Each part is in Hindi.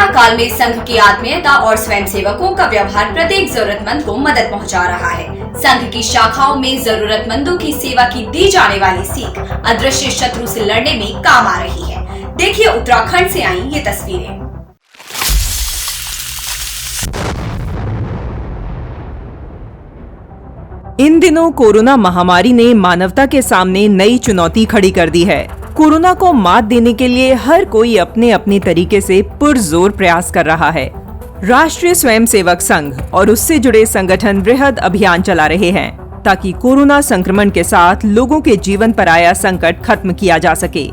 कोरोना काल में संघ की आत्मीयता और स्वयंसेवकों का व्यवहार प्रत्येक जरूरतमंद को मदद पहुंचा रहा है। संघ की शाखाओं में जरूरतमंदों की सेवा की दी जाने वाली सीख अदृश्य शत्रु से लड़ने में काम आ रही है। देखिए उत्तराखंड से आई ये तस्वीरें। इन दिनों कोरोना महामारी ने मानवता के सामने नई चुनौती खड़ी कर दी है। कोरोना को मात देने के लिए हर कोई अपने अपने तरीके से पुरजोर प्रयास कर रहा है। राष्ट्रीय स्वयंसेवक संघ और उससे जुड़े संगठन वृहद अभियान चला रहे हैं ताकि कोरोना संक्रमण के साथ लोगों के जीवन पर आया संकट खत्म किया जा सके।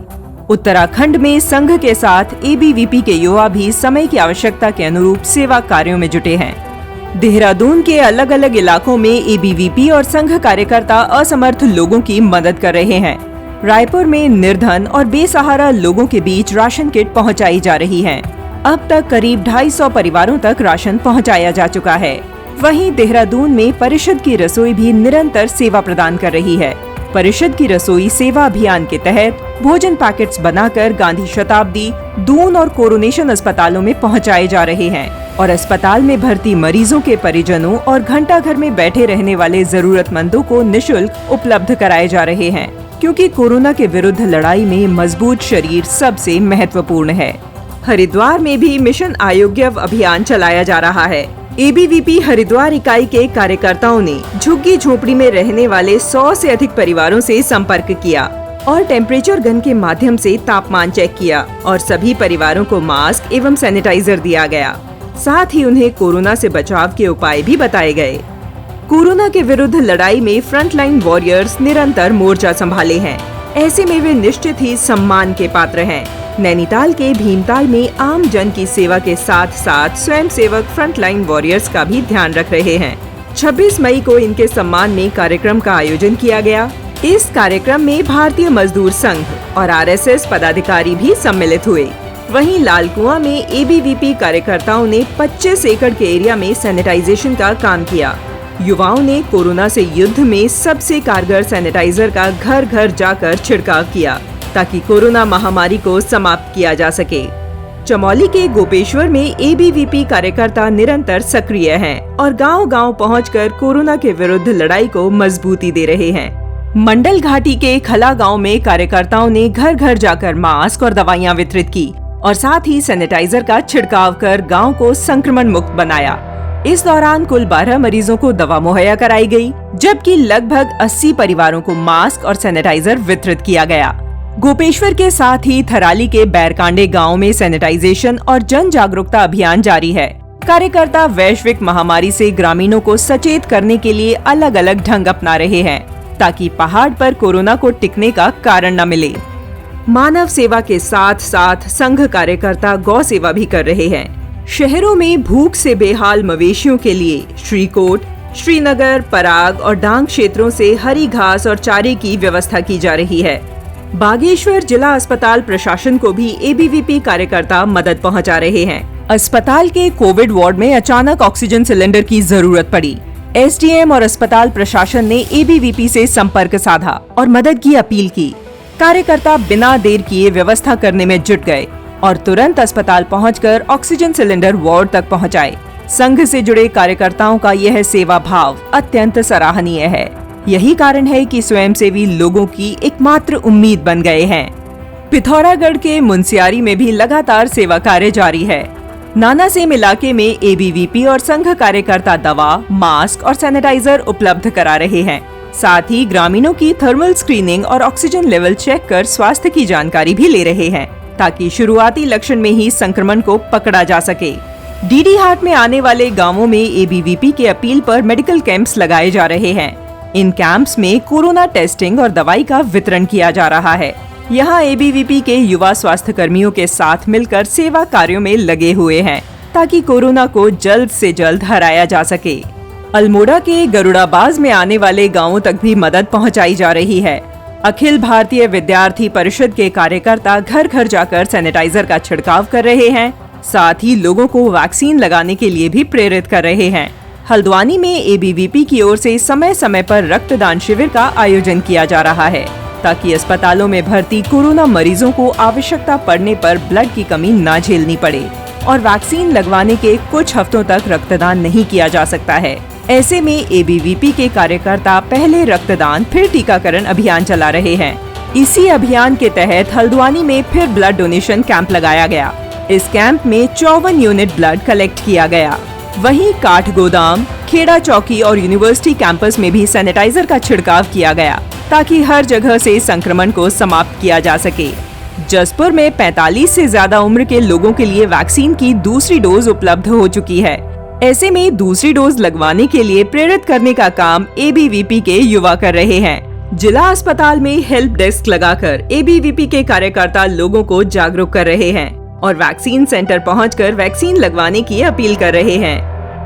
उत्तराखंड में संघ के साथ एबीवीपी के युवा भी समय की आवश्यकता के अनुरूप सेवा कार्यों में जुटे हैं। देहरादून के अलग अलग इलाकों में एबीवीपी और संघ कार्यकर्ता असमर्थ लोगों की मदद कर रहे हैं। रायपुर में निर्धन और बेसहारा लोगों के बीच राशन किट पहुंचाई जा रही है। अब तक करीब 250 परिवारों तक राशन पहुंचाया जा चुका है। वहीं देहरादून में परिषद की रसोई भी निरंतर सेवा प्रदान कर रही है। परिषद की रसोई सेवा अभियान के तहत भोजन पैकेट्स बनाकर गांधी शताब्दी, दून और कोरोनेशन अस्पतालों में पहुंचाए जा रहे हैं और अस्पताल में भर्ती मरीजों के परिजनों और घंटा घर में बैठे रहने वाले जरूरतमंदों को निःशुल्क उपलब्ध कराए जा रहे हैं, क्योंकि कोरोना के विरुद्ध लड़ाई में मजबूत शरीर सबसे महत्वपूर्ण है। हरिद्वार में भी मिशन आरोग्य अभियान चलाया जा रहा है। एबीवीपी हरिद्वार इकाई के कार्यकर्ताओं ने झुग्गी झोपड़ी में रहने वाले 100 से अधिक परिवारों से संपर्क किया और टेम्परेचर गन के माध्यम से तापमान चेक किया और सभी परिवारों को मास्क एवं सैनिटाइजर दिया गया। साथ ही उन्हें कोरोना से बचाव के उपाय भी बताए गए। कोरोना के विरुद्ध लड़ाई में फ्रंटलाइन वॉरियर्स निरंतर मोर्चा संभाले हैं। ऐसे में वे निश्चित ही सम्मान के पात्र हैं। नैनीताल के भीमताल में आम जन की सेवा के साथ साथ स्वयंसेवक फ्रंटलाइन वॉरियर्स का भी ध्यान रख रहे हैं। 26 मई को इनके सम्मान में कार्यक्रम का आयोजन किया गया। इस कार्यक्रम में भारतीय मजदूर संघ और आरएसएस पदाधिकारी भी सम्मिलित हुए। वहीं लालकुआं में एबीवीपी कार्यकर्ताओं ने 25 एकड़ के एरिया में सैनिटाइजेशन का काम किया। युवाओं ने कोरोना से युद्ध में सबसे कारगर सैनिटाइजर का घर घर जाकर छिड़काव किया ताकि कोरोना महामारी को समाप्त किया जा सके। चमोली के गोपेश्वर में एबीवीपी कार्यकर्ता निरंतर सक्रिय हैं और गांव-गांव पहुंचकर कोरोना के विरुद्ध लड़ाई को मजबूती दे रहे हैं। मंडल घाटी के खला गांव में कार्यकर्ताओं ने घर घर जाकर मास्क और दवाइयां वितरित की और साथ ही सैनिटाइजर का छिड़काव कर गांव को संक्रमण मुक्त बनाया। इस दौरान कुल 12 मरीजों को दवा मुहैया कराई गई, जबकि लगभग 80 परिवारों को मास्क और सैनिटाइजर वितरित किया गया। गोपेश्वर के साथ ही थराली के बैरकांडे गांव में सैनिटाइजेशन और जन जागरूकता अभियान जारी है। कार्यकर्ता वैश्विक महामारी से ग्रामीणों को सचेत करने के लिए अलग अलग ढंग अपना रहे हैं ताकि पहाड़ पर कोरोना को टिकने का कारण न मिले। मानव सेवा के साथ साथ संघ कार्यकर्ता गौ सेवा भी कर रहे हैं। शहरों में भूख से बेहाल मवेशियों के लिए श्रीकोट, श्रीनगर, पराग और डांग क्षेत्रों से हरी घास और चारे की व्यवस्था की जा रही है। बागेश्वर जिला अस्पताल प्रशासन को भी एबीवीपी कार्यकर्ता मदद पहुंचा रहे हैं। अस्पताल के कोविड वार्ड में अचानक ऑक्सीजन सिलेंडर की जरूरत पड़ी। एसडीएम और अस्पताल प्रशासन ने एबीवीपी से संपर्क साधा और मदद की अपील की। कार्यकर्ता बिना देर किए व्यवस्था करने में जुट गए और तुरंत अस्पताल पहुंचकर ऑक्सीजन सिलेंडर वार्ड तक पहुंचाए। संघ से जुड़े कार्यकर्ताओं का यह सेवा भाव अत्यंत सराहनीय है। यही कारण है कि स्वयंसेवी लोगों की एकमात्र उम्मीद बन गए हैं। पिथौरागढ़ के मुनस्यारी में भी लगातार सेवा कार्य जारी है। नानासेम इलाके में एबीवीपी और संघ कार्यकर्ता दवा, मास्क और सैनिटाइजर उपलब्ध करा रहे हैं। साथ ही ग्रामीणों की थर्मल स्क्रीनिंग और ऑक्सीजन लेवल चेक कर स्वास्थ्य की जानकारी भी ले रहे हैं ताकि शुरुआती लक्षण में ही संक्रमण को पकड़ा जा सके। डीडी हाट में आने वाले गांवों में एबीवीपी के अपील पर मेडिकल कैंप्स लगाए जा रहे हैं। इन कैंप्स में कोरोना टेस्टिंग और दवाई का वितरण किया जा रहा है। यहाँ एबीवीपी के युवा स्वास्थ्य कर्मियों के साथ मिलकर सेवा कार्यों में लगे हुए हैं ताकि कोरोना को जल्द से जल्द हराया जा सके। अल्मोड़ा के गरुड़ाबाज में आने वाले गाँवों तक भी मदद पहुँचाई जा रही है। अखिल भारतीय विद्यार्थी परिषद के कार्यकर्ता घर घर जाकर सैनिटाइजर का छिड़काव कर रहे हैं। साथ ही लोगों को वैक्सीन लगाने के लिए भी प्रेरित कर रहे हैं। हल्द्वानी में एबीवीपी की ओर से समय समय पर रक्तदान शिविर का आयोजन किया जा रहा है ताकि अस्पतालों में भर्ती कोरोना मरीजों को आवश्यकता पड़ने पर ब्लड की कमी न झेलनी पड़े। और वैक्सीन लगवाने के कुछ हफ्तों तक रक्तदान नहीं किया जा सकता है। ऐसे में एबीवीपी के कार्यकर्ता पहले रक्तदान फिर टीकाकरण अभियान चला रहे हैं। इसी अभियान के तहत हल्द्वानी में फिर ब्लड डोनेशन कैंप लगाया गया। इस कैंप में 54 यूनिट ब्लड कलेक्ट किया गया। वहीं काठगोदाम, खेड़ा चौकी और यूनिवर्सिटी कैंपस में भी सैनिटाइजर का छिड़काव किया गया ताकि हर जगह से संक्रमण को समाप्त किया जा सके। जसपुर में 45 से ज्यादा उम्र के लोगों के लिए वैक्सीन की दूसरी डोज उपलब्ध हो चुकी है। ऐसे में दूसरी डोज लगवाने के लिए प्रेरित करने का काम एबीवीपी के युवा कर रहे हैं। जिला अस्पताल में हेल्प डेस्क लगाकर एबीवीपी के कार्यकर्ता लोगों को जागरूक कर रहे हैं और वैक्सीन सेंटर पहुंचकर वैक्सीन लगवाने की अपील कर रहे हैं।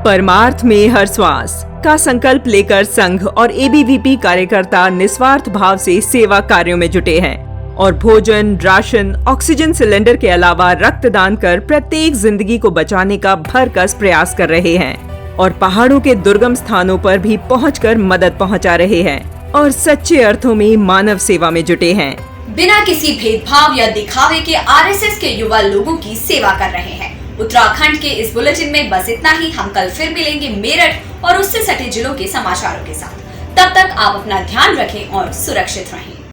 परमार्थ में हर श्वास का संकल्प लेकर संघ और एबीवीपी कार्यकर्ता निस्वार्थ भाव से सेवा कार्यों में जुटे हैं और भोजन, राशन, ऑक्सीजन सिलेंडर के अलावा रक्तदान कर प्रत्येक जिंदगी को बचाने का भरकस प्रयास कर रहे हैं और पहाड़ों के दुर्गम स्थानों पर भी पहुंचकर मदद पहुंचा रहे हैं और सच्चे अर्थों में मानव सेवा में जुटे हैं। बिना किसी भेदभाव या दिखावे के आरएसएस के युवा लोगों की सेवा कर रहे हैं। उत्तराखंड के इस बुलेटिन में बस इतना ही। हम कल फिर मिलेंगे मेरठ और उससे सटे जिलों के समाचारों के साथ। तब तक आप अपना ध्यान रखें और सुरक्षित रहें।